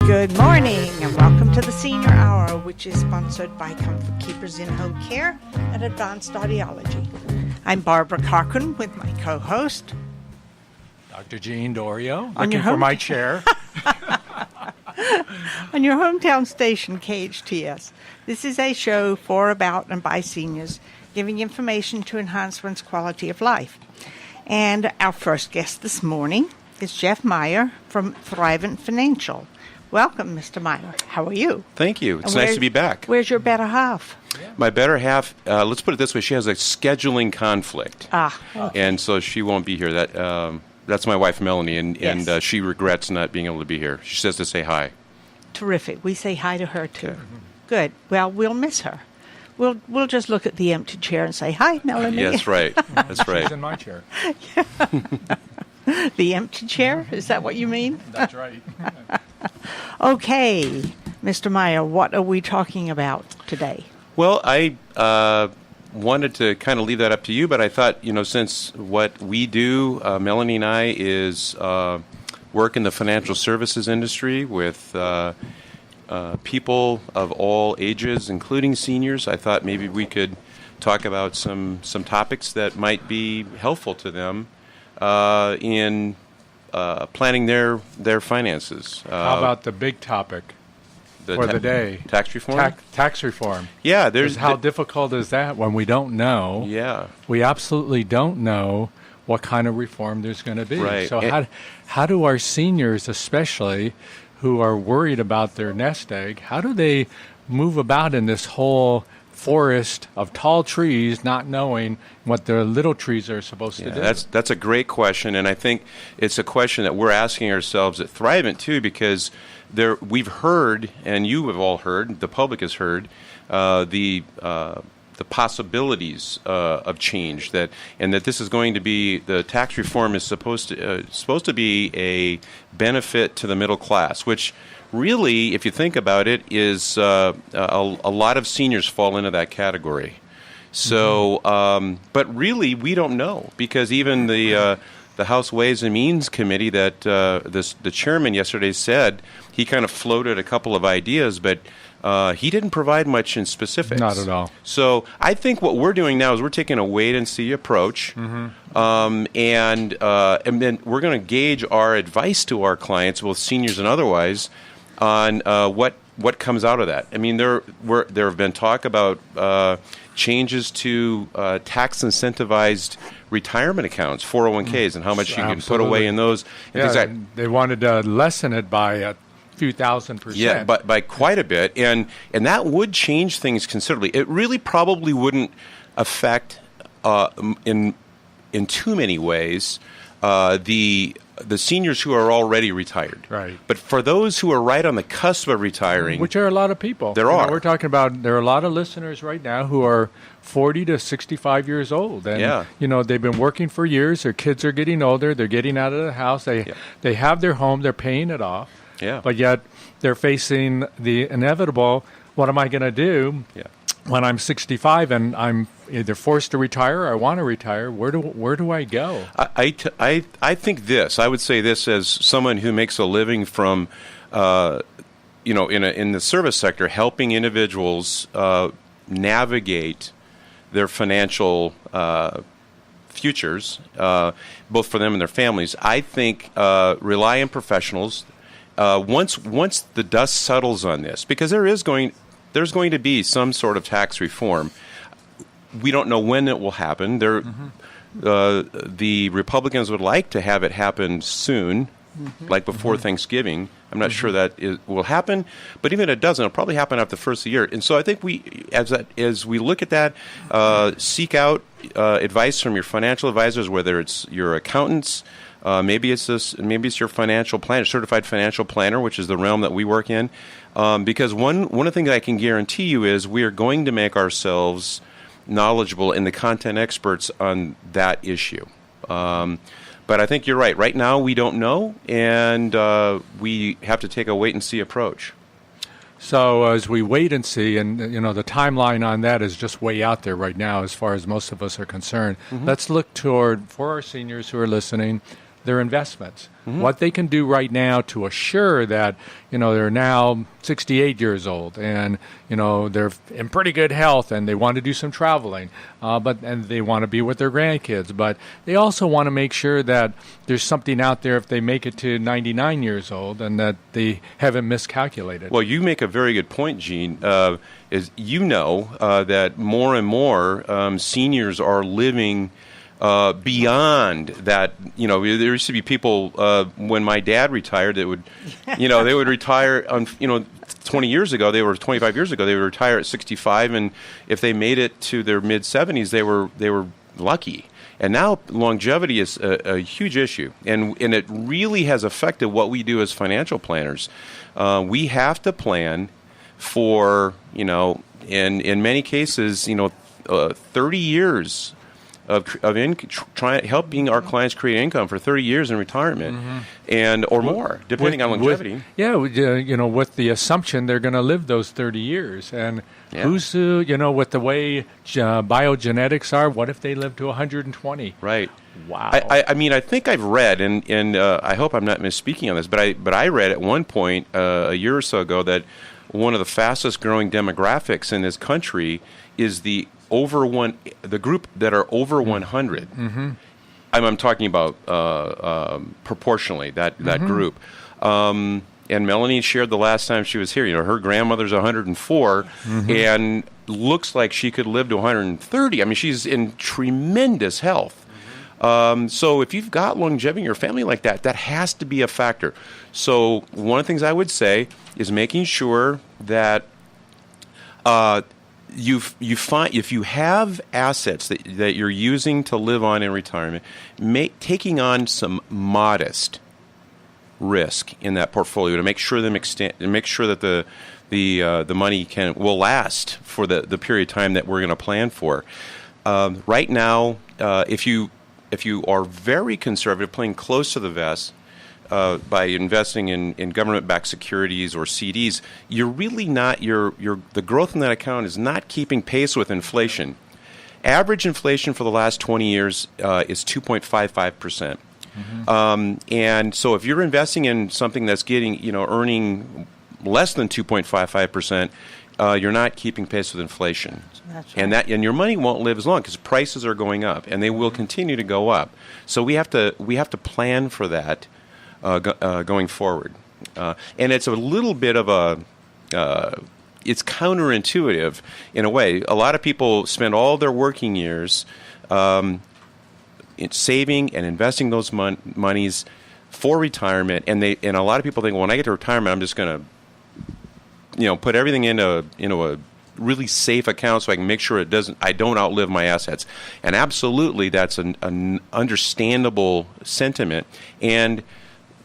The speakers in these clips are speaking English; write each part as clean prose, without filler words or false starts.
Good morning and welcome to the Senior Hour, which is sponsored by Comfort Keepers in Home Care and Advanced Audiology. I'm Barbara Cochran with my co-host, Dr. Jean Dorio, looking for my chair. On your hometown station, KHTS. This is a show for, about, and by seniors, giving information to enhance one's quality of life. And our first guest this morning is Jeff Meyer from Thrivent Financial. Welcome, Mr. Meyer. How are you? Thank you. It's nice to be back. Where's your better half? My better half, let's put it this way, she has a scheduling conflict. Okay. And so she won't be here. That's my wife, Melanie, and she regrets not being able to be here. She says to say hi. Terrific. We say hi to her, too. Good. Well, we'll miss her. We'll just look at the empty chair and say, hi, Melanie. Yes, right. That's right. She's in my chair. The empty chair? Is that what you mean? That's right. Okay, Mr. Meyer, what are we talking about today? Well, I wanted to kind of leave that up to you, but I thought, since what we do, Melanie and I, is work in the financial services industry with people of all ages, including seniors, I thought maybe we could talk about some topics that might be helpful to them in planning their finances. How about the big topic for the day? Tax reform? Tax reform. Yeah. How difficult is that when we don't know? Yeah. We absolutely don't know what kind of reform there's going to be. Right. So how do our seniors, especially, who are worried about their nest egg, how do they move about in this whole forest of tall trees, not knowing what the little trees are supposed to do? That's a great question, and I think it's a question that we're asking ourselves at Thrivent too, because we've heard, and you have all heard, the public has heard, the possibilities of change, and that this is going to be, the tax reform is supposed to be a benefit to the middle class, which really, if you think about it, is a lot of seniors fall into that category. So, but really, we don't know, because even the House Ways and Means Committee that the chairman yesterday said, he kind of floated a couple of ideas, but he didn't provide much in specifics. Not at all. So I think what we're doing now is we're taking a wait-and-see approach, and then we're going to gauge our advice to our clients, both seniors and otherwise, on what comes out of that. I mean, there have been talk about changes to tax incentivized retirement accounts, 401ks, and how much you can put away in those. And they wanted to lessen it by a few %. Yeah, by quite a bit, and that would change things considerably. It really probably wouldn't affect in too many ways the seniors who are already retired. Right. But for those who are right on the cusp of retiring, which are a lot of people. There are. We're talking about, there are a lot of listeners right now who are 40 to 65 years old. And, they've been working for years. Their kids are getting older. They're getting out of the house. They have their home. They're paying it off. Yeah. But yet they're facing the inevitable, what am I going to do when I'm 65 and I'm either forced to retire or I want to retire? Where do I go? I think this. I would say this as someone who makes a living from, in the service sector, helping individuals navigate their financial futures, both for them and their families. I think rely on professionals. Once the dust settles on this, because there's going to be some sort of tax reform. We don't know when it will happen. The Republicans would like to have it happen soon, like before Thanksgiving. I'm not sure that will happen, but even if it doesn't, it'll probably happen after the first of the year. And so I think as we look at that, seek out advice from your financial advisors, whether it's your accountants. Maybe it's your financial planner, certified financial planner, which is the realm that we work in. Because one of the things I can guarantee you is we are going to make ourselves knowledgeable and the content experts on that issue. But I think you're right. Right now, we don't know, and we have to take a wait-and-see approach. So as we wait and see, and the timeline on that is just way out there right now as far as most of us are concerned. Let's look for our seniors who are listening, their investments. What they can do right now to assure that, they're now 68 years old and, they're in pretty good health and they want to do some traveling, and they want to be with their grandkids. But they also want to make sure that there's something out there if they make it to 99 years old and that they haven't miscalculated. Well, you make a very good point, Gene. That more and more seniors are living beyond that. There used to be people when my dad retired that would, they would retire on, 25 years ago, they would retire at 65, and if they made it to their mid 70s, they were lucky. And now longevity is a huge issue, and it really has affected what we do as financial planners. We have to plan for, in many cases, 30 years of helping our clients create income for 30 years in retirement, or more, depending on longevity. With the assumption they're going to live those 30 years. And who's, with the way biogenetics are, what if they live to 120? Right. Wow. I think I've read, and I hope I'm not misspeaking on this, but I read at one point a year or so ago that one of the fastest growing demographics in this country is the group that are over 100. I'm talking about proportionally that group. And Melanie shared the last time she was here. Her grandmother's 104 and looks like she could live to 130. I mean, she's in tremendous health. So if you've got longevity in your family like that, that has to be a factor. So one of the things I would say is making sure that you find, if you have assets that you're using to live on in retirement, taking on some modest risk in that portfolio to make sure that the money will last for the period of time that we're going to plan for. Right now, if you are very conservative, playing close to the vest, by investing in government-backed securities or CDs, you're really not the growth in that account is not keeping pace with inflation. Average inflation for the last 20 years is 2.55%. And so if you're investing in something that's earning less than 2.55%, you're not keeping pace with inflation. That's right. And your money won't live as long because prices are going up, and they will continue to go up. So we have to plan for that. Going forward. And it's a little bit of it's counterintuitive in a way. A lot of people spend all their working years in saving and investing those monies for retirement, and a lot of people think, well, when I get to retirement, I'm just going to put everything into a really safe account so I can make sure I don't outlive my assets. And absolutely, that's an understandable sentiment. And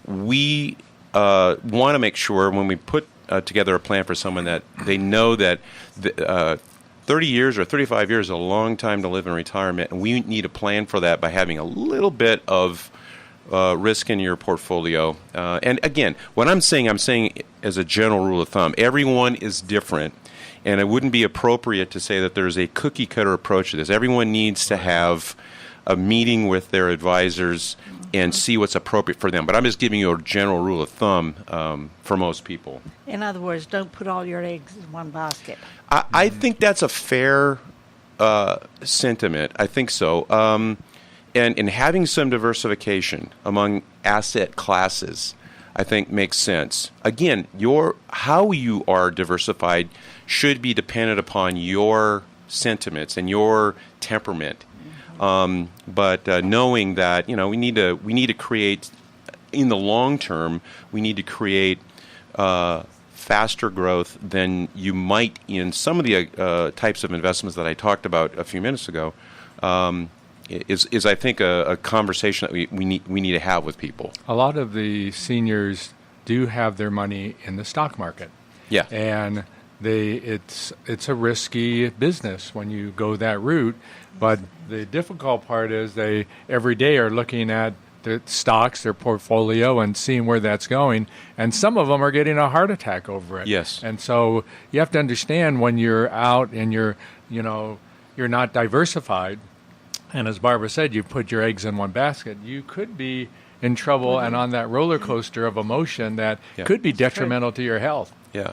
we want to make sure when we put together a plan for someone that they know that 30 years or 35 years is a long time to live in retirement, and we need a plan for that by having a little bit of risk in your portfolio. And again, what I'm saying as a general rule of thumb, everyone is different, and it wouldn't be appropriate to say that there's a cookie-cutter approach to this. Everyone needs to have a meeting with their advisors and see what's appropriate for them. But I'm just giving you a general rule of thumb for most people. In other words, don't put all your eggs in one basket. I think that's a fair sentiment. I think so. And having some diversification among asset classes, I think, makes sense. Again, how you are diversified should be dependent upon your sentiments and your temperament. But knowing that we need to create, in the long term, we need to create faster growth than you might in some of the types of investments that I talked about a few minutes ago. Is I think a conversation that we need to have with people. A lot of the seniors do have their money in the stock market. Yeah, and it's a risky business when you go that route. But the difficult part is they every day are looking at the stocks, their portfolio, and seeing where that's going. And some of them are getting a heart attack over it. Yes. And so you have to understand when you're out and you're not diversified, and as Barbara said, you put your eggs in one basket, you could be in trouble and on that roller coaster of emotion that could be detrimental to your health. Yeah.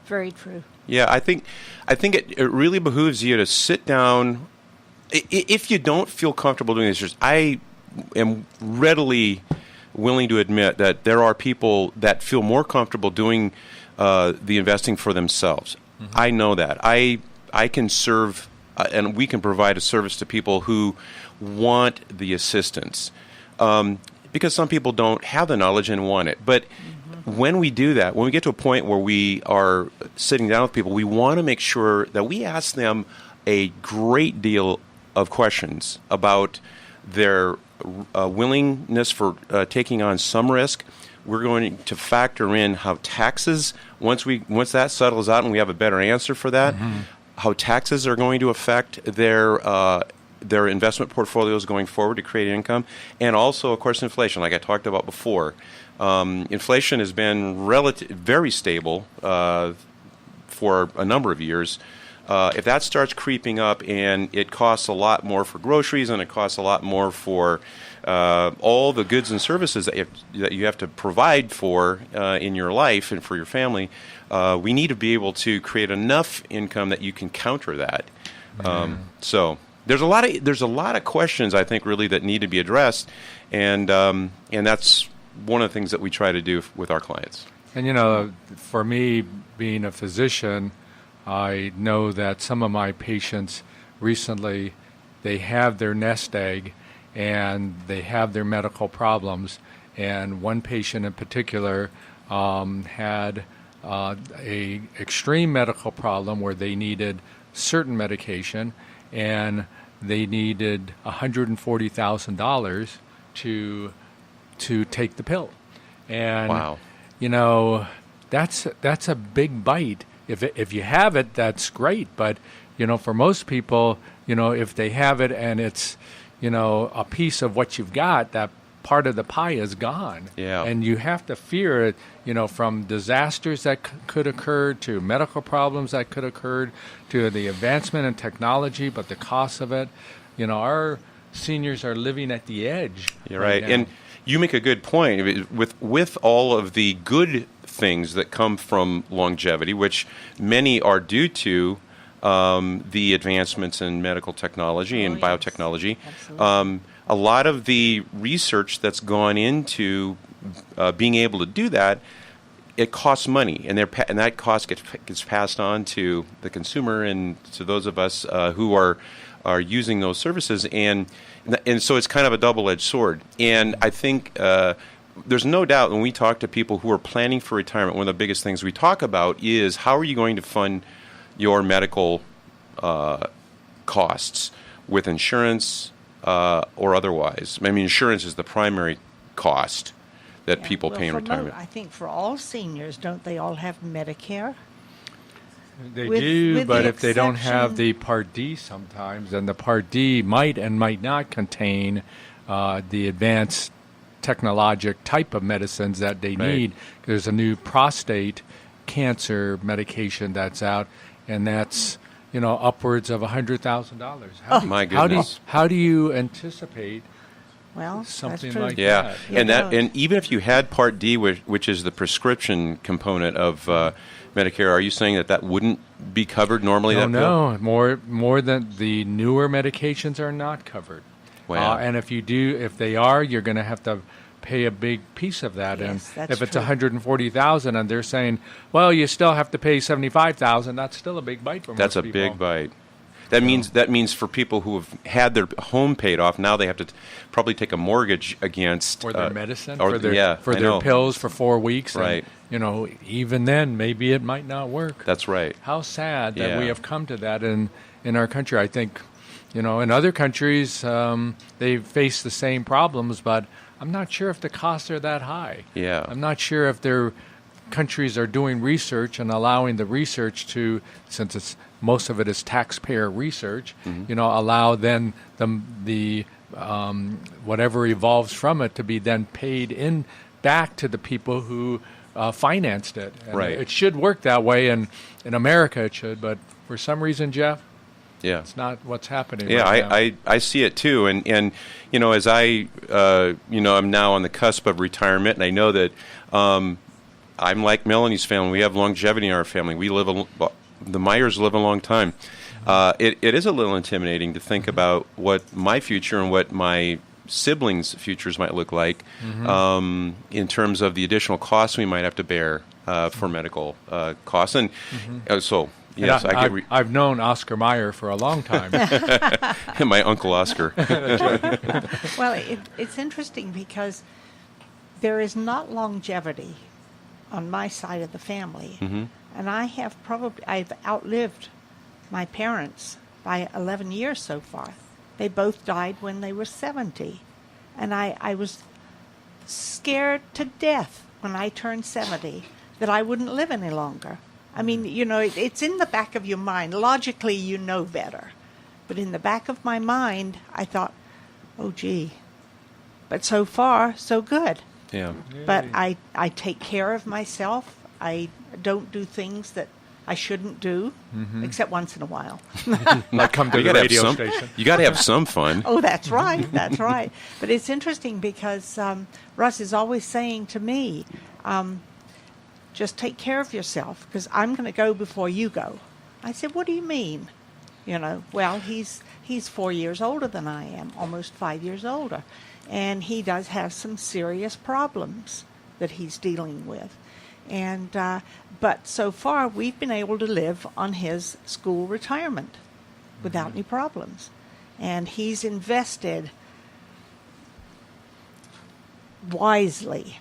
Very true. Yeah, I think it really behooves you to sit down. If you don't feel comfortable doing this, I am readily willing to admit that there are people that feel more comfortable doing the investing for themselves. Mm-hmm. I know that. I can serve, and we can provide a service to people who want the assistance, because some people don't have the knowledge and want it. But when we do that, when we get to a point where we are sitting down with people, we want to make sure that we ask them a great deal of questions about their willingness for taking on some risk. We're going to factor in how taxes, once that settles out and we have a better answer for that, how taxes are going to affect their investment portfolios going forward to create income, and also, of course, inflation, like I talked about before. Inflation has been very stable for a number of years. If that starts creeping up and it costs a lot more for groceries and it costs a lot more for all the goods and services that you have to provide for in your life and for your family, we need to be able to create enough income that you can counter that. So there's a lot of questions, I think, really that need to be addressed, and that's one of the things that we try to do with our clients. And for me, being a physician, I know that some of my patients recently, they have their nest egg and they have their medical problems. And one patient in particular had a extreme medical problem where they needed certain medication, and they needed $140,000 to take the pill. And wow. That's a big bite. If you have it, that's great. But for most people, if they have it and it's a piece of what you've got, that part of the pie is gone. Yeah. And you have to fear it, from disasters that could occur to medical problems that could occur to the advancement in technology, but the cost of it. Our seniors are living at the edge. You're right. And you make a good point. With all of the good things that come from longevity, which many are due to the advancements in medical technology and biotechnology, a lot of the research that's gone into being able to do that, it costs money, and that cost gets passed on to the consumer and to those of us who are using those services, and so it's kind of a double-edged sword. And I think there's no doubt when we talk to people who are planning for retirement, one of the biggest things we talk about is how are you going to fund your medical costs with insurance or otherwise. I mean, insurance is the primary cost that people pay in retirement. I think for all seniors, don't they all have Medicare? They do, but if they don't have the Part D sometimes, then the Part D might and might not contain the advanced technologic type of medicines that they need. There's a new prostate cancer medication that's out, and that's upwards of $100,000. My goodness! How do you anticipate something like that? And even if you had Part D, which is the prescription component of Medicare, are you saying that wouldn't be covered normally? No. More than the newer medications are not covered. Wow. And if they are, you're going to have to pay a big piece of that. Yes, and if it's $140,000 and they're saying, well, you still have to pay $75,000, that's still a big bite for most people. That's a big bite. That means for people who have had their home paid off, now they have to probably take a mortgage against for their medicine, for their pills for 4 weeks. Right. And, even then, maybe it might not work. That's right. How sad that we have come to that in our country. I think, in other countries, they face the same problems, but I'm not sure if the costs are that high. Yeah. I'm not sure if their countries are doing research and allowing the research to, since most of it is taxpayer research, allow then the whatever evolves from it to be then paid in back to the people who financed it. And right. It should work that way, and in America it should, but for some reason, Jeff? Yeah. It's not what's happening. Yeah, right now. I see it too, and as I I'm now on the cusp of retirement, and I know that I'm like Melanie's family. We have longevity in our family. We live the Meyers live a long time. It is a little intimidating to think about what my future and what my siblings' futures might look like in terms of the additional costs we might have to bear for medical costs, and so. Yes, I've known Oscar Meyer for a long time. My Uncle Oscar. Well, it's interesting because there is not longevity on my side of the family. And I've outlived my parents by 11 years so far. They both died when they were 70. And I was scared to death when I turned 70 that I wouldn't live any longer. I mean, it's in the back of your mind. Logically, you know better. But in the back of my mind, I thought, oh, gee. But so far, so good. Yeah. But I take care of myself. I don't do things that I shouldn't do, except once in a while. Like come to the radio station. You got to have some fun. Oh, that's right. That's right. But it's interesting because Russ is always saying to me, just take care of yourself because I'm going to go before you go. I said, what do you mean? Well, he's 4 years older than I am, almost 5 years older. And he does have some serious problems that he's dealing with. And but so far, we've been able to live on his school retirement without any problems. And he's invested wisely.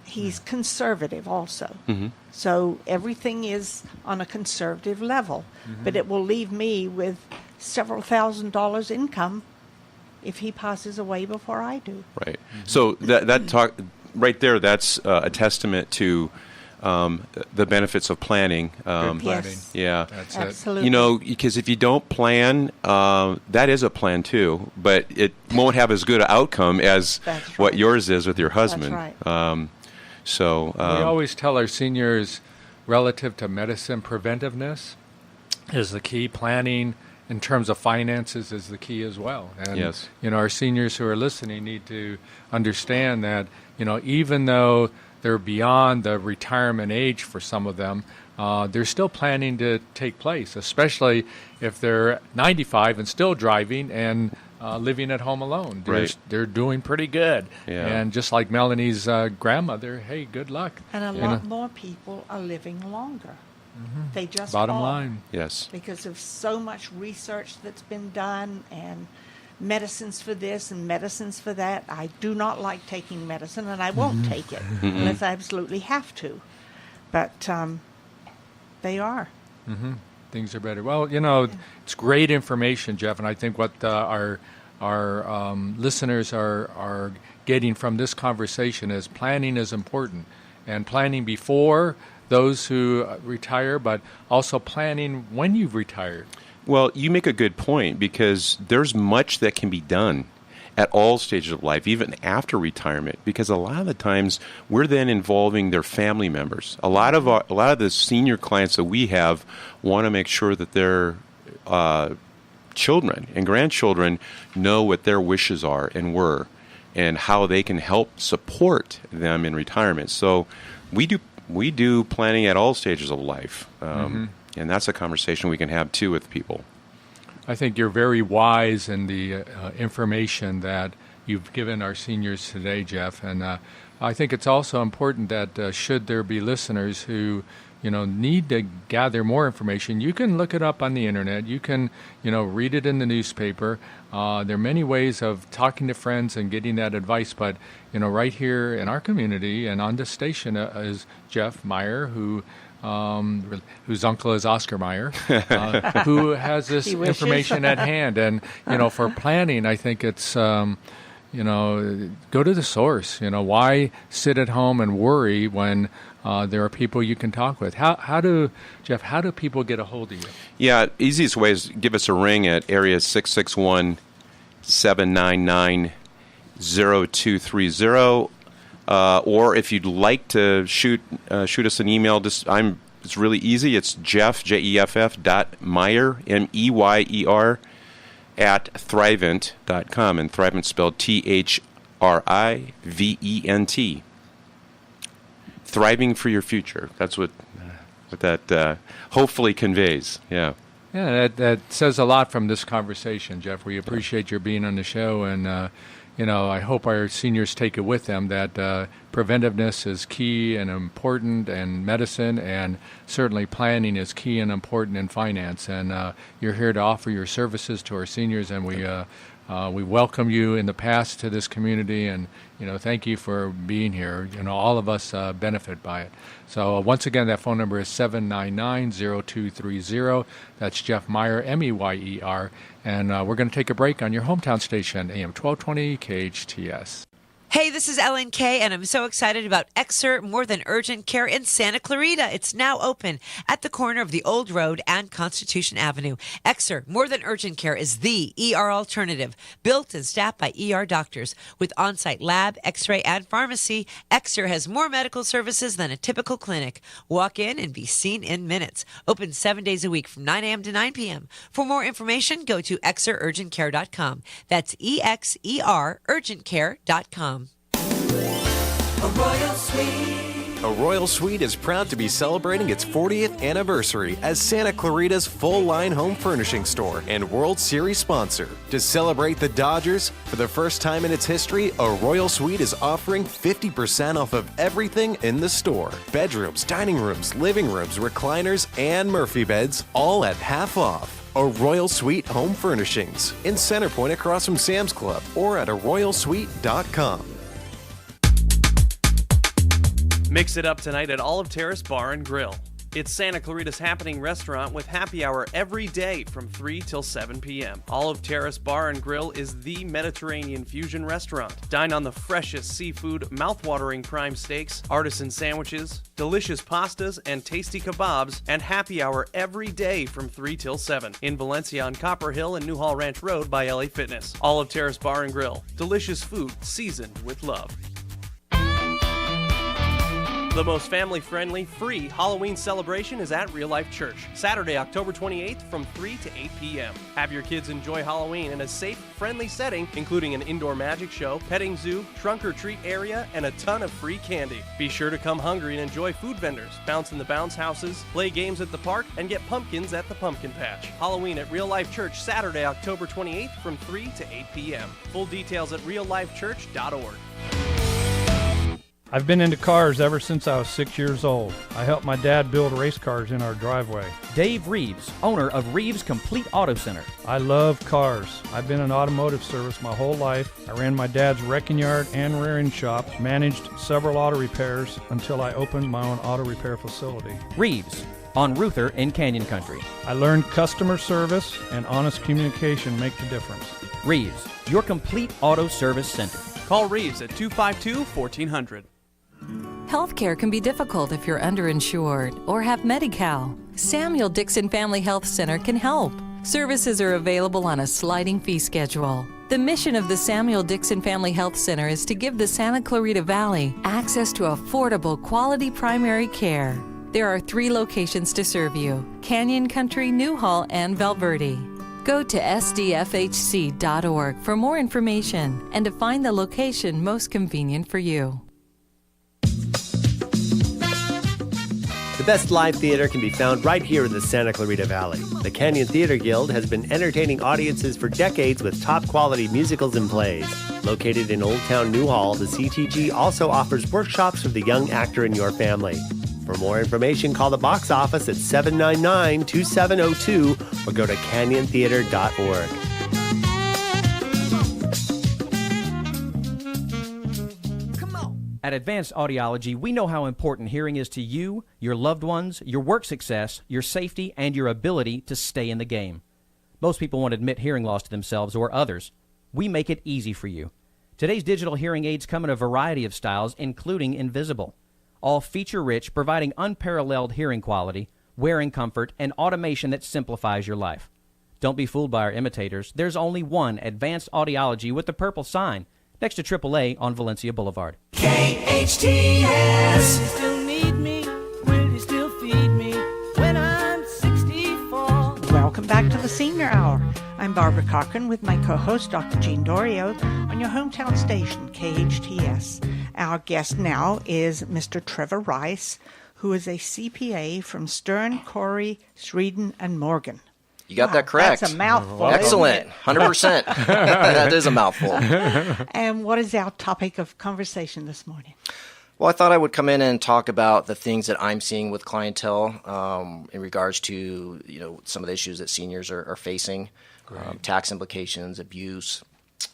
He's conservative also. So everything is on a conservative level. But it will leave me with several $1,000s income if he passes away before I do. Right. So that talk right there, that's a testament to the benefits of planning. Yes. Yeah. That's Absolutely. Because if you don't plan, that is a plan too, but it won't have as good an outcome as That's what right. yours is with your husband. That's right. We always tell our seniors relative to medicine preventiveness is the key. Planning in terms of finances is the key as well. And, yes. Our seniors who are listening need to understand that, even though they're beyond the retirement age for some of them, they're still planning to take place, especially if they're 95 and still driving and living at home alone. They're doing pretty good. Yeah. And just like Melanie's grandmother, hey, good luck. And a lot more people are living longer. They just Bottom are. line. Yes. Because of so much research that's been done and medicines for this and medicines for that. I do not like taking medicine, and I won't take it unless I absolutely have to. But they are. Things are better. Well, it's great information, Jeff, and I think what our listeners are getting from this conversation is planning is important, and planning before those who retire, but also planning when you've retired. Well, you make a good point because there's much that can be done at all stages of life, even after retirement, because a lot of the times we're then involving their family members. A lot of the senior clients that we have want to make sure that their children and grandchildren know what their wishes are and were, and how they can help support them in retirement. So we do planning at all stages of life, and that's a conversation we can have too with people. I think you're very wise in the information that you've given our seniors today, Jeff. And I think it's also important that should there be listeners who, need to gather more information, you can look it up on the internet. You can, read it in the newspaper. There are many ways of talking to friends and getting that advice. But, right here in our community and on this station is Jeff Meyer, whose uncle is Oscar Meyer, who has this information at hand. And, for planning, I think it's, go to the source. Why sit at home and worry when there are people you can talk with? How do people get a hold of you? Yeah, easiest way is give us a ring at area 661-799-0230. Or if you'd like to shoot us an email, I'm It's really easy. It's Jeff, jeff.meyer, meyer, at thrivent.com. And Thrivent spelled THRIVENT. Thriving for your future. That's what that hopefully conveys. Yeah. Yeah, that says a lot from this conversation, Jeff. We appreciate your being on the show, and I hope our seniors take it with them that preventiveness is key and important in medicine, and certainly planning is key and important in finance. And you're here to offer your services to our seniors, and we welcome you in the past to this community, and thank you for being here. All of us benefit by it. So once again, that phone number is 799-0230. That's Jeff Meyer, MEYER, and we're going to take a break on your hometown station, AM 1220 KHTS. Hey, this is Ellen Kay, and I'm so excited about Exer More Than Urgent Care in Santa Clarita. It's now open at the corner of the Old Road and Constitution Avenue. Exer More Than Urgent Care is the ER alternative, built and staffed by ER doctors. With on-site lab, x-ray, and pharmacy, Exer has more medical services than a typical clinic. Walk in and be seen in minutes. Open 7 days a week from 9 a.m. to 9 p.m. For more information, go to exerurgentcare.com. That's EXER urgentcare.com. A Royal Suite. A Royal Suite is proud to be celebrating its 40th anniversary as Santa Clarita's full-line home furnishing store and World Series sponsor. To celebrate the Dodgers, for the first time in its history, a Royal Suite is offering 50% off of everything in the store. Bedrooms, dining rooms, living rooms, recliners, and Murphy beds, all at half off. A Royal Suite Home Furnishings in Center Point across from Sam's Club or at aroyalsuite.com. Mix it up tonight at Olive Terrace Bar and Grill. It's Santa Clarita's happening restaurant with happy hour every day from 3 till 7 p.m. Olive Terrace Bar and Grill is the Mediterranean fusion restaurant. Dine on the freshest seafood, mouth-watering prime steaks, artisan sandwiches, delicious pastas, and tasty kebabs, and happy hour every day from 3 till 7 in Valencia on Copper Hill and Newhall Ranch Road by LA Fitness. Olive Terrace Bar and Grill. Delicious food seasoned with love. The most family-friendly, free Halloween celebration is at Real Life Church, Saturday, October 28th from 3 to 8 p.m. Have your kids enjoy Halloween in a safe, friendly setting, including an indoor magic show, petting zoo, trunk-or-treat area, and a ton of free candy. Be sure to come hungry and enjoy food vendors, bounce in the bounce houses, play games at the park, and get pumpkins at the pumpkin patch. Halloween at Real Life Church, Saturday, October 28th from 3 to 8 p.m. Full details at reallifechurch.org. I've been into cars ever since I was 6 years old. I helped my dad build race cars in our driveway. Dave Reeves, owner of Reeves Complete Auto Center. I love cars. I've been in automotive service my whole life. I ran my dad's wrecking yard and rear-end shop, managed several auto repairs until I opened my own auto repair facility. Reeves, on Ruther in Canyon Country. I learned customer service and honest communication make the difference. Reeves, your complete auto service center. Call Reeves at 252-1400. Healthcare can be difficult if you're underinsured or have Medi-Cal. Samuel Dixon Family Health Center can help. Services are available on a sliding fee schedule. The mission of the Samuel Dixon Family Health Center is to give the Santa Clarita Valley access to affordable, quality primary care. There are 3 locations to serve you: Canyon Country, Newhall, and Valverde. Go to sdfhc.org for more information and to find the location most convenient for you. The best live theater can be found right here in the Santa Clarita Valley. The Canyon Theater Guild has been entertaining audiences for decades with top-quality musicals and plays. Located in Old Town Newhall, the CTG also offers workshops for the young actor in your family. For more information, call the box office at 799-2702 or go to canyontheater.org. At Advanced Audiology, we know how important hearing is to you, your loved ones, your work success, your safety, and your ability to stay in the game. Most people won't admit hearing loss to themselves or others. We make it easy for you. Today's digital hearing aids come in a variety of styles, including invisible. All feature-rich, providing unparalleled hearing quality, wearing comfort, and automation that simplifies your life. Don't be fooled by our imitators. There's only one Advanced Audiology with the purple sign, next to AAA on Valencia Boulevard. KHTS. Still need me? Will you still feed me? I'm Barbara Cochran with my co-host, Dr. Jean Dorio, on your hometown station, KHTS. Our guest now is Mr. Trevor Rice, who is a CPA from Stern, Corey, Sweden, and Morgan. You got that correct. That's a mouthful. Excellent. 100%. That is a mouthful. And what is our topic of conversation this morning? Well, I thought I would come in and talk about the things that I'm seeing with clientele in regards to some of the issues that seniors are facing, tax implications, abuse,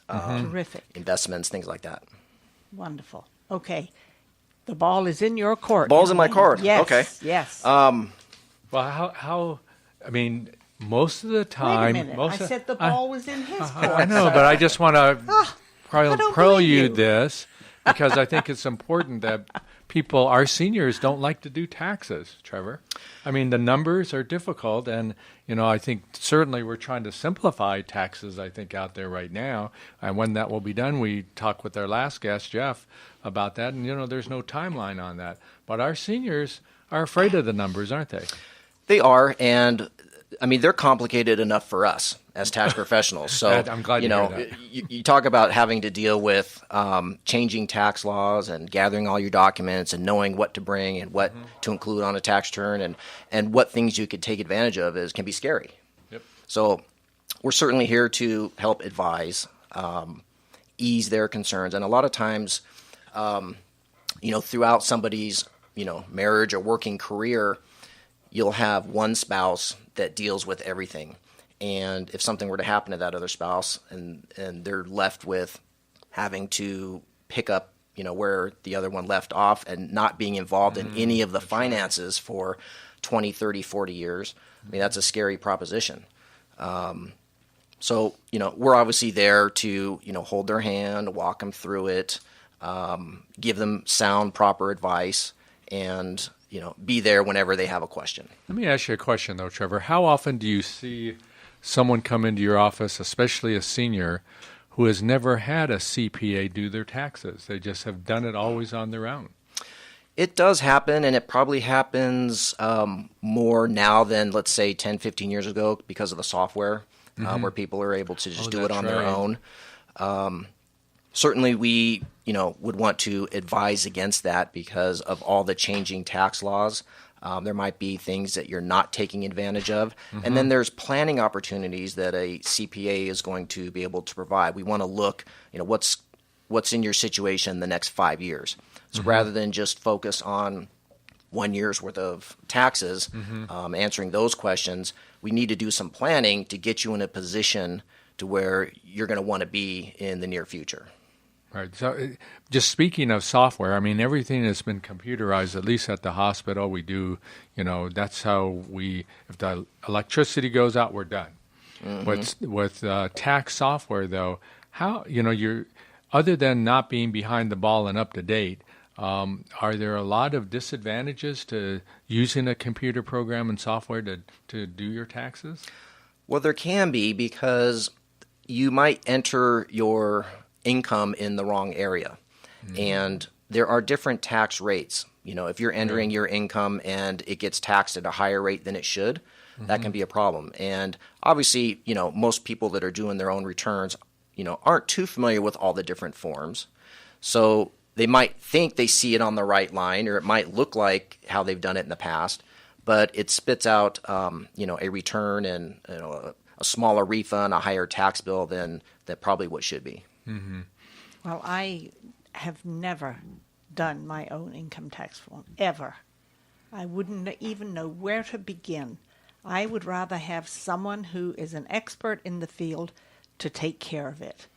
Terrific. investments, things like that. Wonderful. Okay. The ball is in your court. Ball's in my court. Yes. Okay. Yes. Well, how? I mean, most of the time. Wait a minute. I said the ball was in his court. I know, but I just want to prelude you. this because I think it's important that our seniors don't like to do taxes, Trevor. I mean, the numbers are difficult, and, I think certainly we're trying to simplify taxes, I think, out there right now. And when that will be done, we talked with our last guest, Jeff, about that, and, there's no timeline on that. But our seniors are afraid of the numbers, aren't they? They are, and I mean, they're complicated enough for us as tax professionals. So, I'm glad to hear that. You talk about having to deal with changing tax laws and gathering all your documents and knowing what to bring and what to include on a tax return and what things you could take advantage of can be scary. Yep. So we're certainly here to help advise, ease their concerns. And a lot of times, throughout somebody's, marriage or working career, you'll have one spouse that deals with everything. And if something were to happen to that other spouse and they're left with having to pick up, where the other one left off and not being involved in any of the finances for 20, 30, 40 years, I mean, that's a scary proposition. So, we're obviously there to, hold their hand, walk them through it, give them sound, proper advice, and be there whenever they have a question. Let me ask you a question, though, Trevor. How often do you see someone come into your office, especially a senior, who has never had a CPA do their taxes? They just have done it always on their own. It does happen, and it probably happens more now than, let's say, 10, 15 years ago because of the software, where people are able to just do it on their own. Certainly, we would want to advise against that because of all the changing tax laws. There might be things that you're not taking advantage of. And then there's planning opportunities that a CPA is going to be able to provide. We want to look, what's in your situation the next 5 years. So rather than just focus on 1 year's worth of taxes, answering those questions, we need to do some planning to get you in a position to where you're going to want to be in the near future. Right. So just speaking of software, I mean, everything has been computerized, at least at the hospital. We do, that's how if the electricity goes out, we're done. With tax software, though, how, you're, other than not being behind the ball and up to date, are there a lot of disadvantages to using a computer program and software to do your taxes? Well, there can be because you might enter your income in the wrong area. And there are different tax rates. If you're entering your income and it gets taxed at a higher rate than it should, that can be a problem. And obviously, most people that are doing their own returns, aren't too familiar with all the different forms. So they might think they see it on the right line, or it might look like how they've done it in the past, but it spits out, a return and a smaller refund, a higher tax bill than probably what should be. Well, I have never done my own income tax form, ever. I wouldn't even know where to begin. I would rather have someone who is an expert in the field to take care of it.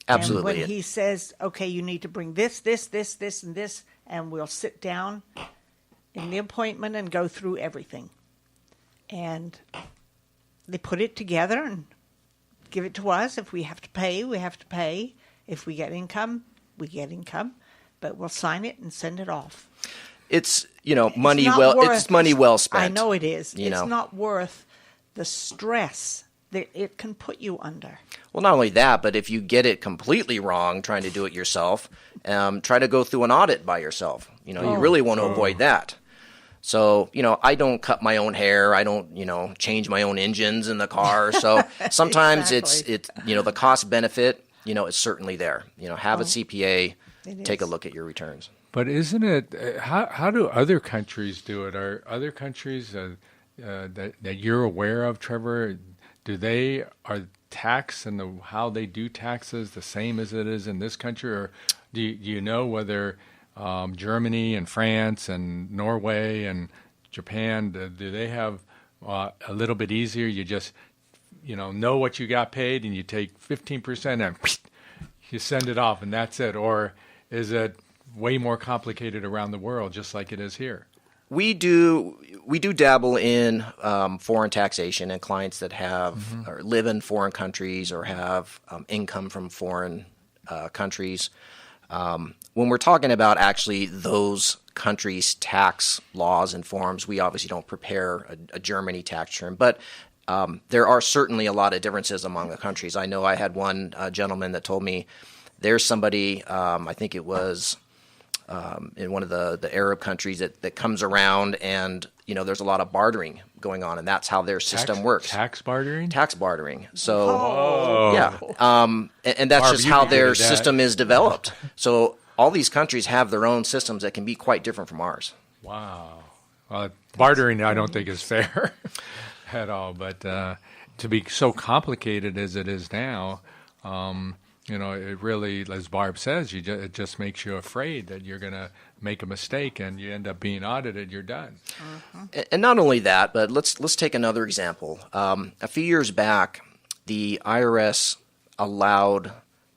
Absolutely. And when he says, okay, you need to bring this, and this, and we'll sit down in the appointment and go through everything. And they put it together and give it to us. If we have to pay, we have to pay. If we get income, we get income. But we'll sign it and send it off. It's, money well spent. I know it is. It's not worth the stress that it can put you under. Well, not only that, but if you get it completely wrong trying to do it yourself, try to go through an audit by yourself. You really want to avoid that. So, I don't cut my own hair. I don't, change my own engines in the car. So sometimes Exactly. it's the cost benefit, is certainly there. Have a CPA, take a is. look at your returns. But isn't it? How do other countries do it? Are other countries that you're aware of, Trevor? Are tax and how they do taxes the same as it is in this country, or do you know whether Germany and France and Norway and Japan do they have a little bit easier? You just know what you got paid and you take 15% and you send it off and that's it, or is it way more complicated around the world, just like it is here? We do dabble in foreign taxation, and clients that have or live in foreign countries or have income from foreign countries. When we're talking about actually those countries' tax laws and forms, we obviously don't prepare a Germany tax return, but there are certainly a lot of differences among the countries. I know I had one gentleman that told me there's somebody, I think it was in one of the Arab countries that comes around, and there's a lot of bartering going on, and that's how their system works. Tax bartering. So yeah, and that's just how their system is developed. So all these countries have their own systems that can be quite different from ours. Wow. Bartering, I don't think is fair at all. But to be so complicated as it is now, it really, as Barb says, it just makes you afraid that you're going to make a mistake and you end up being audited. You're done. And not only that, but let's take another example. A few years back, the IRS allowed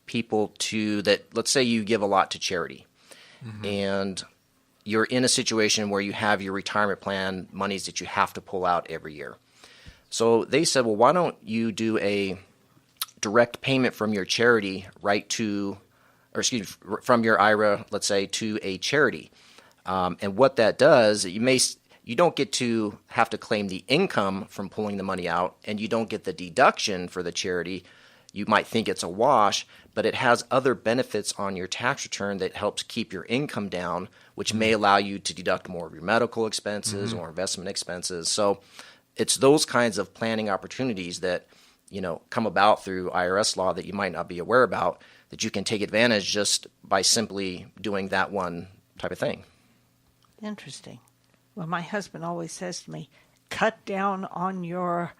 people let's say you give a lot to charity, and you're in a situation where you have your retirement plan monies that you have to pull out every year. So they said, well, why don't you do a direct payment from your charity from your IRA, let's say, to a charity. And what that does, you don't get to have to claim the income from pulling the money out, and you don't get the deduction for the charity. You might think it's a wash, but it has other benefits on your tax return that helps keep your income down, which may allow you to deduct more of your medical expenses or investment expenses. So it's those kinds of planning opportunities that come about through IRS law that you might not be aware about, that you can take advantage just by simply doing that one type of thing. Interesting. Well, my husband always says to me, cut down on your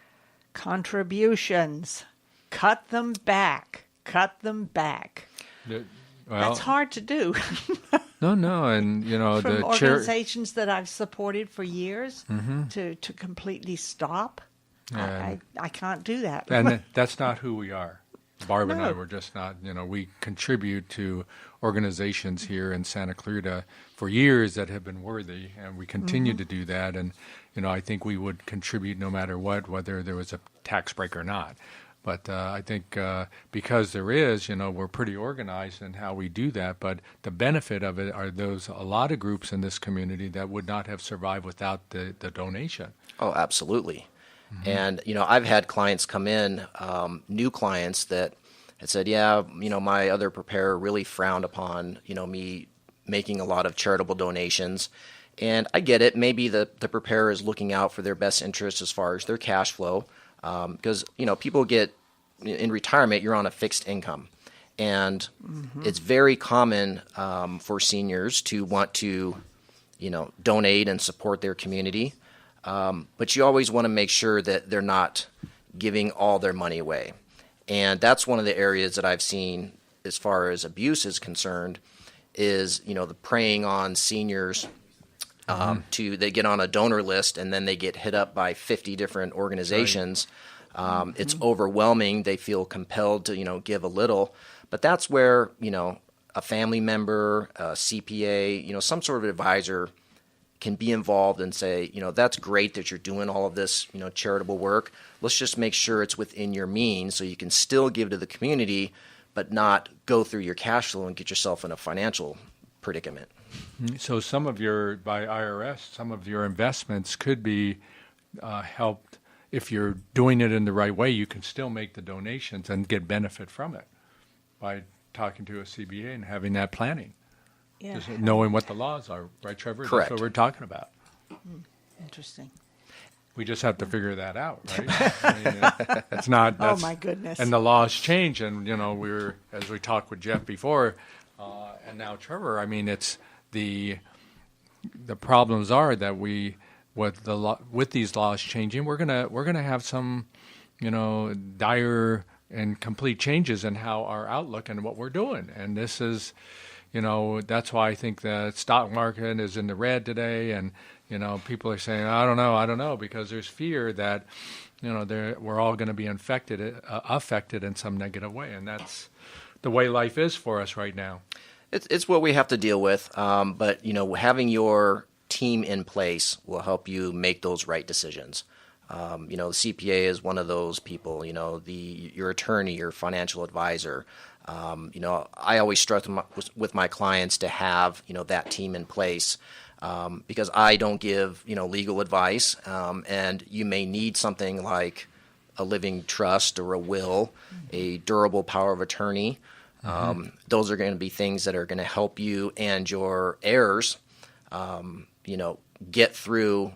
contributions. Cut them back. Well, That's hard to do. No, and From the organizations that I've supported for years to completely stop. I can't do that. and that's not who we are. Barb and I No. were just not. We contribute to organizations here in Santa Clarita for years that have been worthy, and we continue to do that. And I think we would contribute no matter what, whether there was a tax break or not. But I think because there is, we're pretty organized in how we do that. But the benefit of it are a lot of groups in this community that would not have survived without the donation. Oh, absolutely. And, I've had clients come in, new clients that had said, my other preparer really frowned upon, me making a lot of charitable donations. And I get it. Maybe the preparer is looking out for their best interest as far as their cash flow. Because, people get in retirement, you're on a fixed income. And it's very common for seniors to want to, donate and support their community. But you always want to make sure that they're not giving all their money away. And that's one of the areas that I've seen as far as abuse is concerned is, the preying on seniors they get on a donor list and then they get hit up by 50 different organizations. Right. It's overwhelming. They feel compelled to, give a little. But that's where, a family member, a CPA, some sort of advisor can be involved and say, that's great that you're doing all of this, charitable work. Let's just make sure it's within your means so you can still give to the community, but not go through your cash flow and get yourself in a financial predicament. So by IRS, some of your investments could be helped. If you're doing it in the right way, you can still make the donations and get benefit from it by talking to a CBA and having that planning. Yeah. Just knowing what the laws are, right, Trevor? Correct. That's what we're talking about. Interesting. We just have to figure that out, right? I mean, it's not. Oh my goodness! And the laws change, and as we talked with Jeff before, and now Trevor. I mean, it's the problems are that with these laws changing, we're gonna have some, dire and complete changes in how our outlook and what we're doing, and this is. That's why I think the stock market is in the red today, and people are saying, I don't know, because there's fear that, we're all going to be affected in some negative way, and that's the way life is for us right now. It's what we have to deal with, but having your team in place will help you make those right decisions. The CPA is one of those people. Your attorney, your financial advisor. I always stress with my clients to have that team in place because I don't give legal advice, and you may need something like a living trust or a will, a durable power of attorney. Those are going to be things that are going to help you and your heirs, get through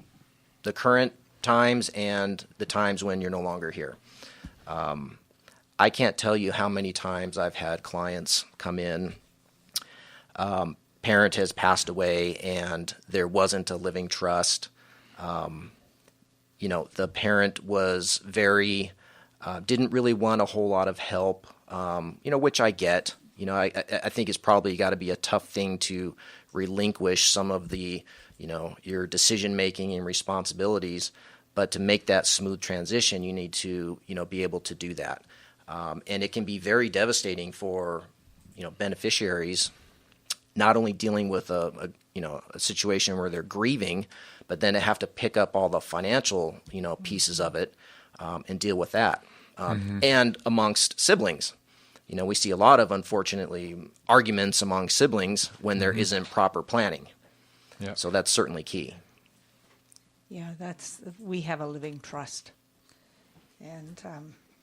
the current times and the times when you're no longer here. I can't tell you how many times I've had clients come in, parent has passed away and there wasn't a living trust. The parent was didn't really want a whole lot of help, which I get. I think it's probably got to be a tough thing to relinquish some of the, your decision-making and responsibilities, but to make that smooth transition, you need to, be able to do that. And it can be very devastating for, beneficiaries, not only dealing with a situation where they're grieving, but then to have to pick up all the financial, pieces of it and deal with that. And amongst siblings, we see a lot of, unfortunately, arguments among siblings when there isn't proper planning. Yep. So that's certainly key. Yeah, we have a living trust. And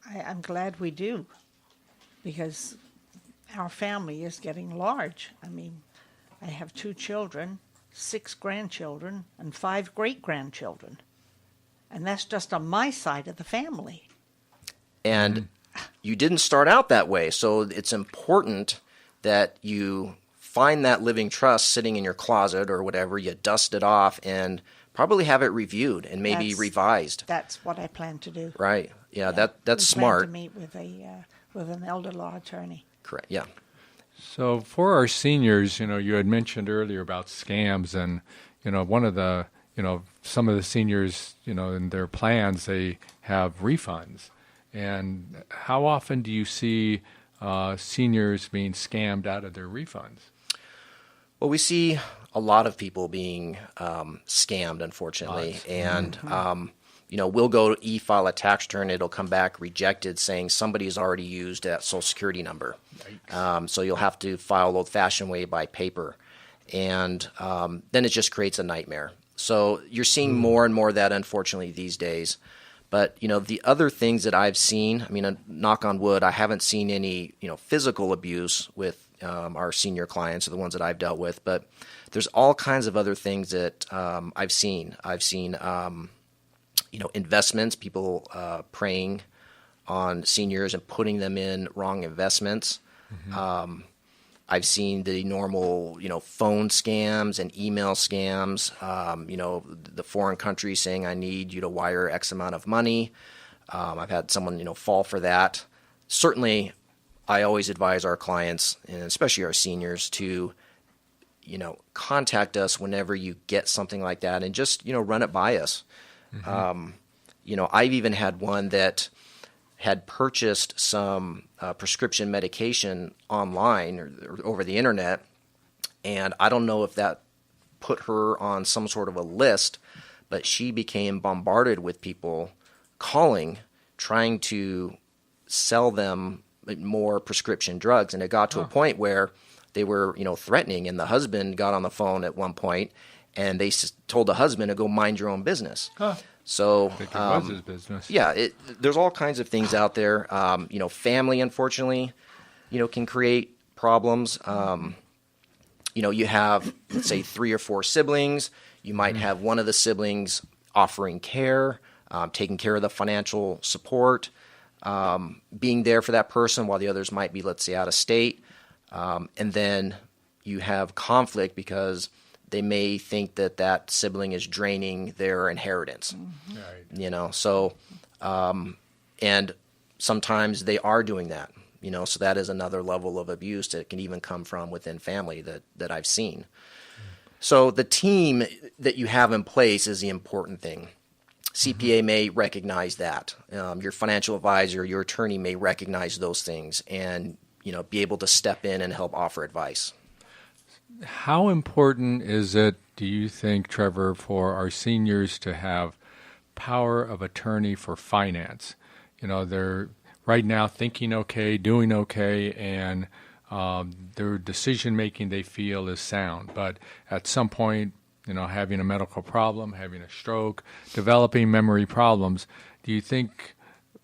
I'm glad we do, because our family is getting large. I mean, I have 2 children, 6 grandchildren, and 5 great-grandchildren. And that's just on my side of the family. And you didn't start out that way, so it's important that you find that living trust sitting in your closet or whatever, you dust it off and probably have it reviewed and maybe revised. That's what I plan to do. Right. Yeah, that's smart. Plan to meet with an elder law attorney. Correct. Yeah. So for our seniors, you had mentioned earlier about scams, and one of the some of the seniors, in their plans they have refunds. And how often do you see seniors being scammed out of their refunds? Well, we see a lot of people being scammed, unfortunately. And, we'll go to e-file a tax return. It'll come back rejected saying somebody's already used that Social Security number. So you'll have to file old-fashioned way by paper. And then it just creates a nightmare. So you're seeing more and more of that, unfortunately, these days. But, the other things that I've seen, knock on wood, I haven't seen any, physical abuse with our senior clients or the ones that I've dealt with. But there's all kinds of other things that I've seen. I've seen, investments, people preying on seniors and putting them in wrong investments. I've seen the normal, phone scams and email scams, the foreign countries saying, I need you to wire X amount of money. I've had someone, fall for that. Certainly, I always advise our clients, and especially our seniors, to, contact us whenever you get something like that and just, run it by us. I've even had one that had purchased some prescription medication online or over the internet, and I don't know if that put her on some sort of a list, but she became bombarded with people calling, trying to sell them more prescription drugs, and it got to a point where they were, threatening, and the husband got on the phone at one point, and they told the husband to go mind your own business. So, I think it was his business. Yeah, there's all kinds of things out there. Family, unfortunately, can create problems. You have, let's say, 3 or 4 siblings. You might have one of the siblings offering care, taking care of the financial support, being there for that person while the others might be, let's say, out of state. And then you have conflict because they may think that that sibling is draining their inheritance. Right. So, and sometimes they are doing that, so that is another level of abuse that can even come from within family that I've seen. So the team that you have in place is the important thing. CPA may recognize that. Your financial advisor, your attorney may recognize those things and, be able to step in and help offer advice. How important is it, do you think, Trevor, for our seniors to have power of attorney for finance? They're right now thinking okay, doing okay, and their decision-making they feel is sound. But at some point, having a medical problem, having a stroke, developing memory problems, do you think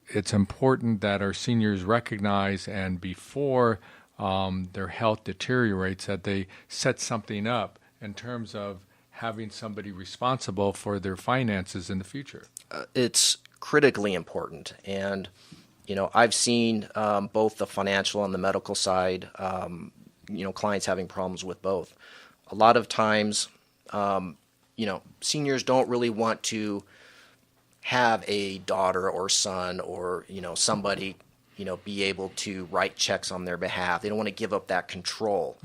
it's important that our seniors recognize and before their health deteriorates that they set something up in terms of having somebody responsible for their finances in the future? It's critically important. And, I've seen both the financial and the medical side, clients having problems with both. A lot of times, seniors don't really want to have a daughter or son or, somebody, be able to write checks on their behalf. They don't want to give up that control.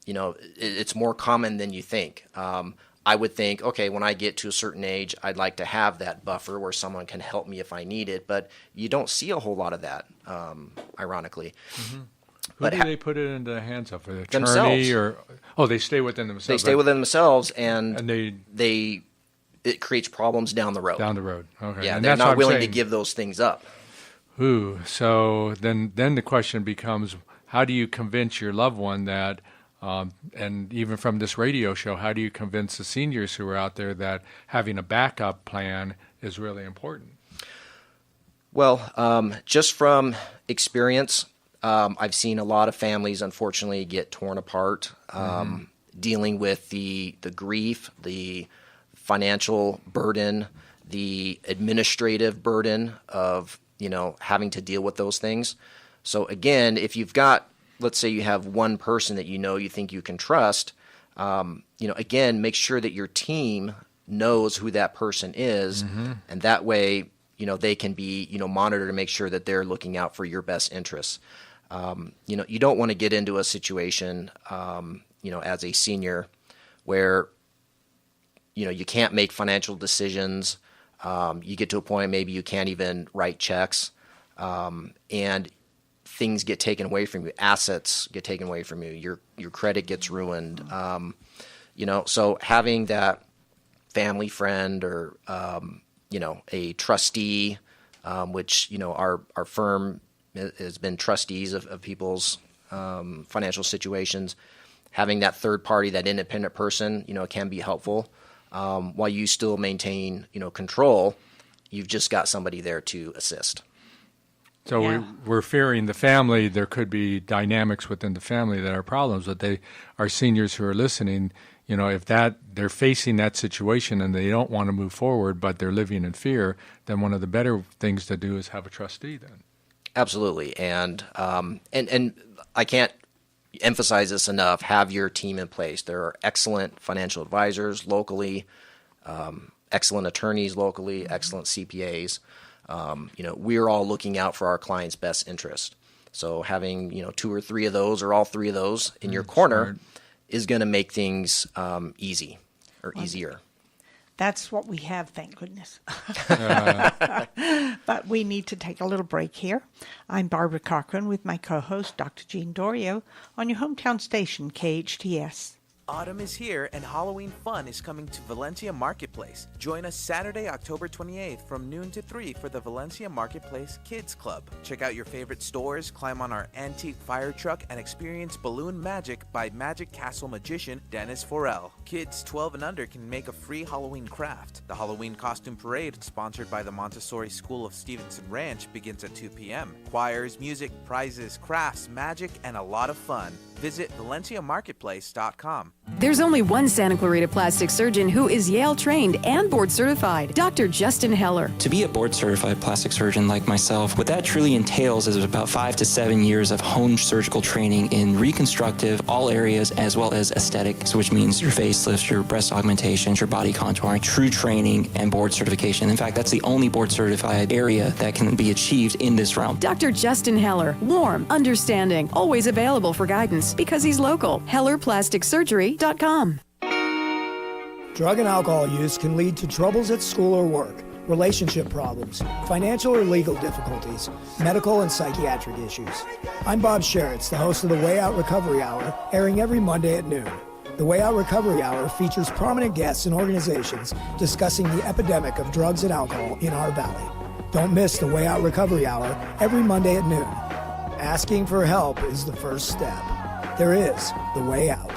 It's more common than you think. I would think, okay, when I get to a certain age, I'd like to have that buffer where someone can help me if I need it. But you don't see a whole lot of that, ironically. Who do they put it into the hands of? An attorney themselves. They stay within themselves. They stay within themselves, and it creates problems down the road. Down the road, okay. Yeah, and they're that's not willing to saying. give those things up. Ooh, so then the question becomes, how do you convince your loved one that, and even from this radio show, how do you convince the seniors who are out there that having a backup plan is really important? Well, just from experience, I've seen a lot of families, unfortunately, get torn apart, dealing with the grief, the financial burden, the administrative burden of, having to deal with those things. So again, if you've got, let's say you have one person that you think you can trust, again, make sure that your team knows who that person is, and that way, they can be, monitored to make sure that they're looking out for your best interests. You don't want to get into a situation, as a senior where, you can't make financial decisions. You get to a point maybe you can't even write checks, and things get taken away from you. Assets get taken away from you. Your credit gets ruined. So having that family friend or a trustee, which our firm has been trustees of people's financial situations. Having that third party, that independent person, can be helpful. While you still maintain, control, you've just got somebody there to assist. So we're fearing the family. There could be dynamics within the family that are problems, but our seniors who are listening, if they're facing that situation and they don't want to move forward, but they're living in fear, then one of the better things to do is have a trustee then. Absolutely. And I can't emphasize this enough. Have your team in place. There are excellent financial advisors locally, excellent attorneys locally, excellent CPAs. We're all looking out for our clients' best interest. So having, 2 or 3 of those or all 3 of those in your corner is going to make things easy or easier. That's what we have, thank goodness. But we need to take a little break here. I'm Barbara Cochran with my co-host, Dr. Jean Dorio, on your hometown station, KHTS. Autumn is here and Halloween fun is coming to Valencia Marketplace. Join us Saturday, October 28th from noon to 3 for the Valencia Marketplace Kids Club. Check out your favorite stores, climb on our antique fire truck, and experience balloon magic by Magic Castle magician Dennis Forel. Kids 12 and under can make a free Halloween craft. The Halloween costume parade, sponsored by the Montessori School of Stevenson Ranch, begins at 2 p.m. Choirs, music, prizes, crafts, magic, and a lot of fun. Visit ValenciaMarketplace.com. There's only one Santa Clarita plastic surgeon who is Yale trained and board certified, Dr. Justin Heller. To be a board certified plastic surgeon like myself, what that truly entails is about 5 to 7 years of honed surgical training in reconstructive, all areas, as well as aesthetics, which means your facelifts, your breast augmentations, your body contouring, true training, and board certification. In fact, that's the only board certified area that can be achieved in this realm. Dr. Justin Heller, warm, understanding, always available for guidance because he's local. HellerPlasticSurgery.com. Drug and alcohol use can lead to troubles at school or work, relationship problems, financial or legal difficulties, medical and psychiatric issues. I'm Bob Sheritz, the host of the Way Out Recovery Hour, airing every Monday at noon. The Way Out Recovery Hour features prominent guests and organizations discussing the epidemic of drugs and alcohol in our valley. Don't miss the Way Out Recovery Hour every Monday at noon. Asking for help is the first step. There is the way out.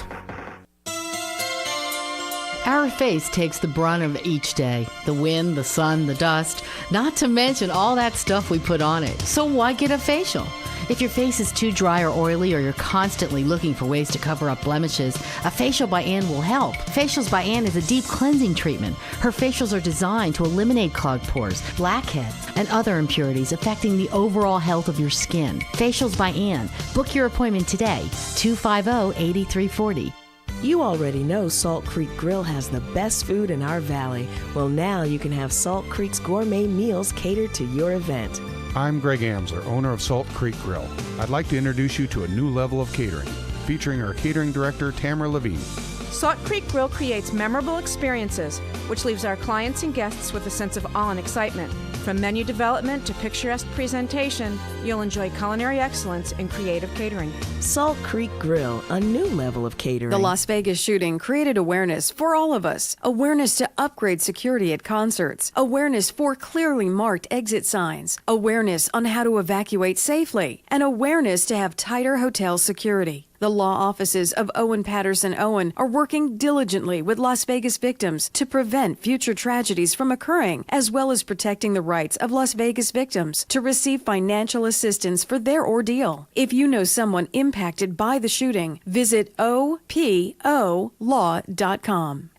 Our face takes the brunt of each day. The wind, the sun, the dust, not to mention all that stuff we put on it. So why get a facial? If your face is too dry or oily, or you're constantly looking for ways to cover up blemishes, a facial by Ann will help. Facials by Ann is a deep cleansing treatment. Her facials are designed to eliminate clogged pores, blackheads, and other impurities affecting the overall health of your skin. Facials by Ann. Book your appointment today, 250-8340. You already know Salt Creek Grill has the best food in our valley. Well, now you can have Salt Creek's gourmet meals catered to your event. I'm Greg Amsler, owner of Salt Creek Grill. I'd like to introduce you to a new level of catering, featuring our catering director, Tamara Levine. Salt Creek Grill creates memorable experiences, which leaves our clients and guests with a sense of awe and excitement. From menu development to picturesque presentation, you'll enjoy culinary excellence and creative catering. Salt Creek Grill, a new level of catering. The Las Vegas shooting created awareness for all of us. Awareness to upgrade security at concerts. Awareness for clearly marked exit signs. Awareness on how to evacuate safely. And awareness to have tighter hotel security. The law offices of Owen Patterson Owen are working diligently with Las Vegas victims to prevent future tragedies from occurring, as well as protecting the rights of Las Vegas victims to receive financial assistance for their ordeal. If you know someone impacted by the shooting, visit opolaw.com.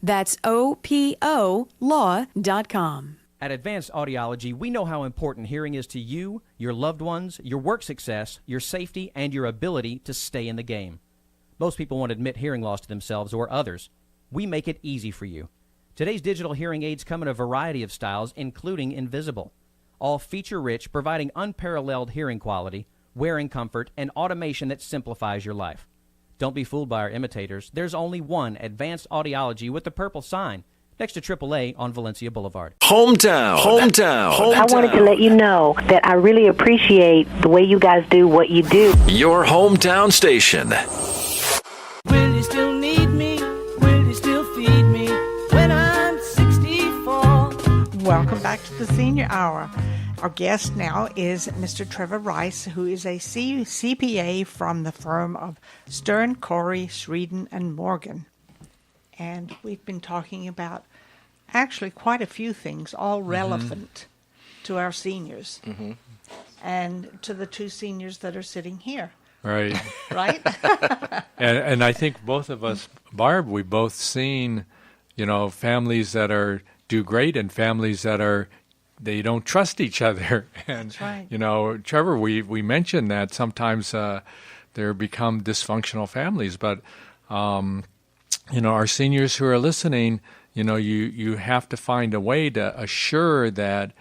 That's opolaw.com. At Advanced Audiology, we know how important hearing is to you, your loved ones, your work success, your safety, and your ability to stay in the game. Most people won't admit hearing loss to themselves or others. We make it easy for you. Today's digital hearing aids come in a variety of styles, including invisible. All feature-rich, providing unparalleled hearing quality, wearing comfort, and automation that simplifies your life. Don't be fooled by our imitators. There's only one Advanced Audiology with the purple sign, next to AAA on Valencia Boulevard. Hometown. I wanted to let you know that I really appreciate the way you guys do what you do. Your hometown station. Will you still need me? Will you still feed me when I'm 64? Welcome back to the Senior Hour. Our guest now is Mr. Trevor Rice, who is a CPA from the firm of Stern, Corey, Schreeden, and Morgan. And we've been talking about actually quite a few things, all relevant to our seniors and to the two seniors that are sitting here. Right. Right? and I think both of us, Barb, we've both seen, families that do great and families that they don't trust each other. And, that's right. Trevor, we mentioned that sometimes there become dysfunctional families, but our seniors who are listening, you have to find a way to assure that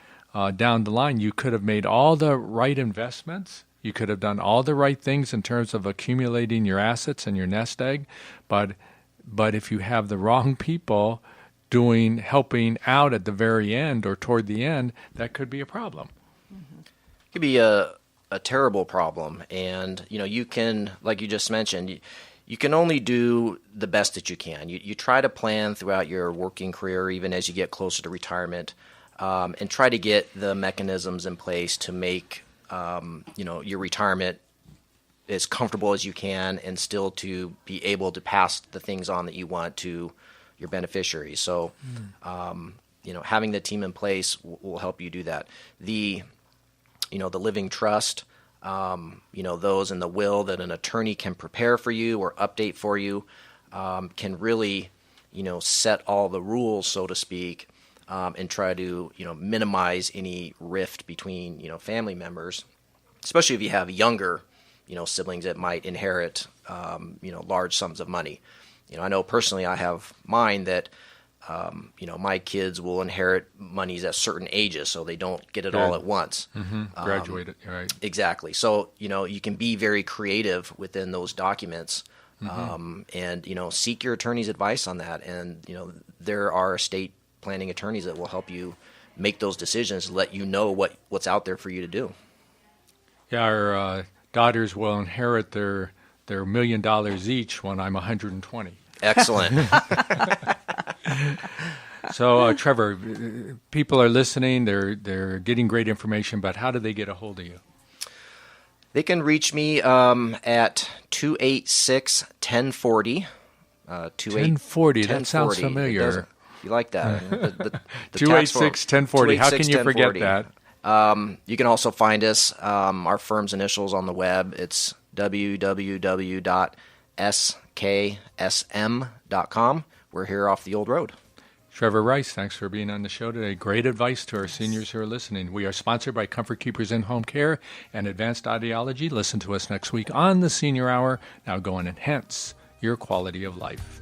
down the line you could have made all the right investments. You could have done all the right things in terms of accumulating your assets and your nest egg. But if you have the wrong people helping out at the very end or toward the end, that could be a problem. It could be a terrible problem. And, you can, like you just mentioned, you can only do the best that you can. You try to plan throughout your working career, even as you get closer to retirement, and try to get the mechanisms in place to make your retirement as comfortable as you can, and still to be able to pass the things on that you want to your beneficiaries. So, having the team in place will help you do that. The living trust. Those in the will that an attorney can prepare for you or update for you. can really, set all the rules, so to speak, and try to, minimize any rift between, family members, especially if you have younger, siblings that might inherit, large sums of money. I know personally I have mine that, my kids will inherit monies at certain ages, so they don't get it all at once. Graduate it, right. Exactly. So, you can be very creative within those documents. And, seek your attorney's advice on that. And, there are estate planning attorneys that will help you make those decisions, let you know what's out there for you to do. Yeah, our daughters will inherit their $1 million each when I'm 120. Excellent. So, Trevor, people are listening. They're getting great information, but how do they get a hold of you? They can reach me at 286-1040. 1040, that sounds familiar. You like that? The 286-1040. How can you forget that? You can also find us, our firm's initials on the web. It's www.sksm.com. We're here off the old road. Trevor Rice, thanks for being on the show today. Great advice to our seniors who are listening. We are sponsored by Comfort Keepers In-Home Care and Advanced Audiology. Listen to us next week on the Senior Hour. Now go and enhance your quality of life.